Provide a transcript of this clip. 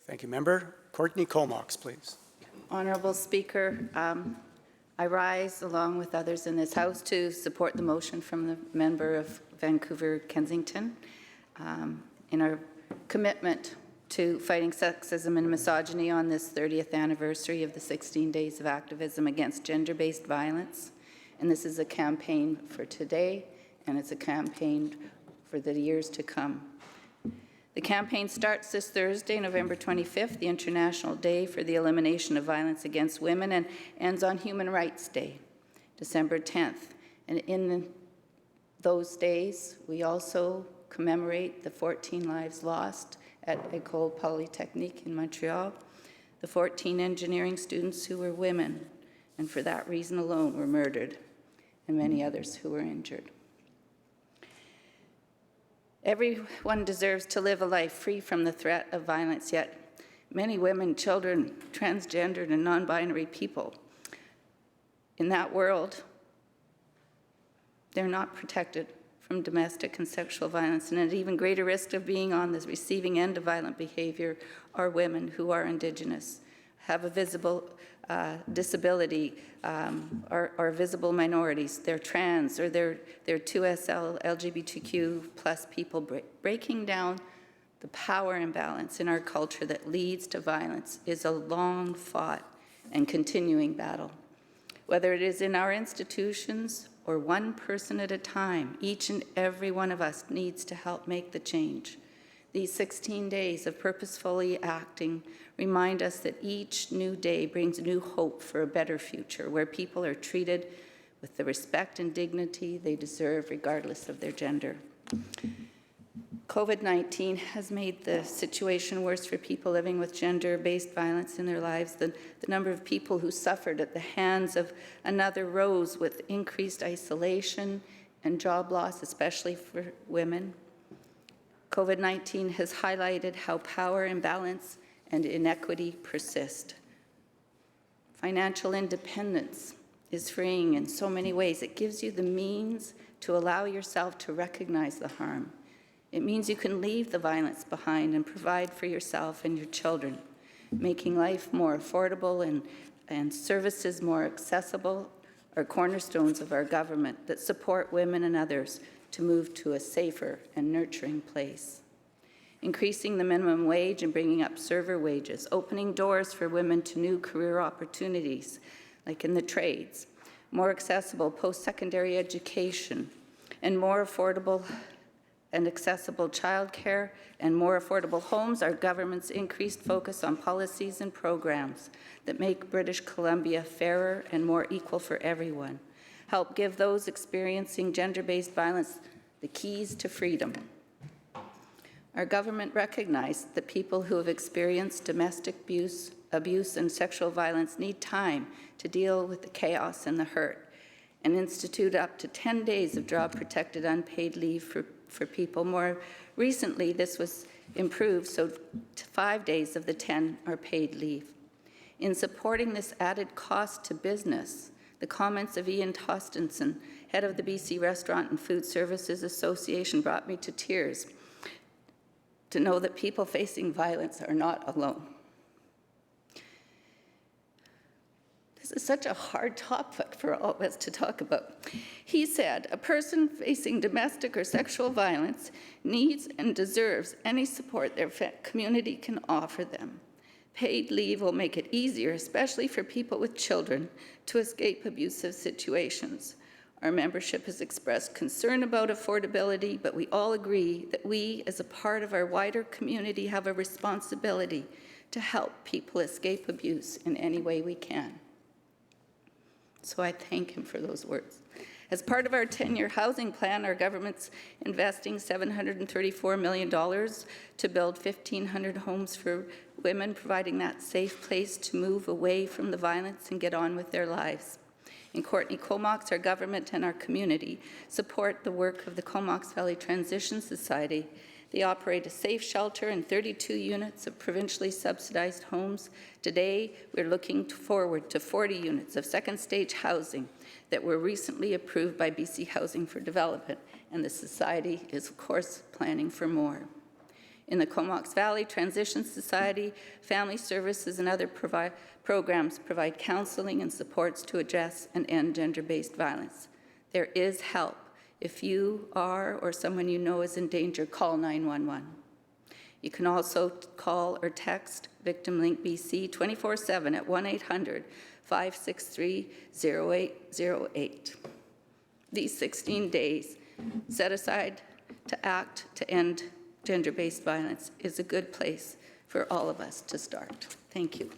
Thank you, Member. Courtney Comox, please. Honourable Speaker, I rise along with others in this House to support the motion from the member of Vancouver-Kensington in our commitment to fighting sexism and misogyny on this 30th anniversary of the 16 days of activism against gender-based violence. And this is a campaign for today, and it's a campaign for the years to come. The campaign starts this Thursday, November 25th, the International Day for the Elimination of Violence Against Women, and ends on Human Rights Day, December 10th. And in those days, we also commemorate the 14 lives lost at École Polytechnique in Montreal, the 14 engineering students who were women, and for that reason alone were murdered, and many others who were injured. Everyone deserves to live a life free from the threat of violence, yet many women, children, transgendered and non-binary people in that world, they're not protected from domestic and sexual violence, and at even greater risk of being on the receiving end of violent behavior are women who are Indigenous, have a visible disability, are visible minorities, they're trans, or they're 2SL, LGBTQ plus people. Breaking down the power imbalance in our culture that leads to violence is a long fought and continuing battle. Whether it is in our institutions or one person at a time, each and every one of us needs to help make the change. These 16 days of purposefully acting remind us that each new day brings new hope for a better future where people are treated with the respect and dignity they deserve regardless of their gender. COVID-19 has made the situation worse for people living with gender-based violence in their lives. The number of people who suffered at the hands of another rose with increased isolation and job loss, especially for women. COVID-19 has highlighted how power imbalance and inequity persist. Financial independence is freeing in so many ways. It gives you the means to allow yourself to recognize the harm. It means you can leave the violence behind and provide for yourself and your children, making life more affordable and services more accessible are cornerstones of our government that support women and others to move to a safer and nurturing place. Increasing the minimum wage and bringing up server wages, opening doors for women to new career opportunities, like in the trades, more accessible post-secondary education, and more affordable and accessible childcare and more affordable homes, our government's increased focus on policies and programs that make British Columbia fairer and more equal for everyone, help give those experiencing gender-based violence the keys to freedom. Our government recognized that people who have experienced domestic abuse and sexual violence need time to deal with the chaos and the hurt, and institute up to 10 days of job-protected unpaid leave for people. More recently, this was improved, so 5 days of the 10 are paid leave. In supporting this added cost to business, the comments of Ian Tostenson, head of the BC Restaurant and Food Services Association, brought me to tears to know that people facing violence are not alone. This is such a hard topic for all of us to talk about. He said, a person facing domestic or sexual violence needs and deserves any support their community can offer them. Paid leave will make it easier, especially for people with children, to escape abusive situations. Our membership has expressed concern about affordability, but we all agree that we, as a part of our wider community, have a responsibility to help people escape abuse in any way we can. So I thank him for those words. As part of our 10-year housing plan, our government's investing $734 million to build 1,500 homes for women, providing that safe place to move away from the violence and get on with their lives. In Courtney Comox, our government and our community support the work of the Comox Valley Transition Society. They operate a safe shelter and 32 units of provincially subsidized homes. Today, we're looking forward to 40 units of second-stage housing that were recently approved by BC Housing for Development, and the Society is, of course, planning for more. In the Comox Valley Transition Society, Family Services and other programs provide counseling and supports to address and end gender-based violence. There is help. If you are or someone you know is in danger, call 911. You can also call or text Victim Link BC 24/7 at 1-800-563-0808. These 16 days set aside to act to end gender-based violence is a good place for all of us to start. Thank you.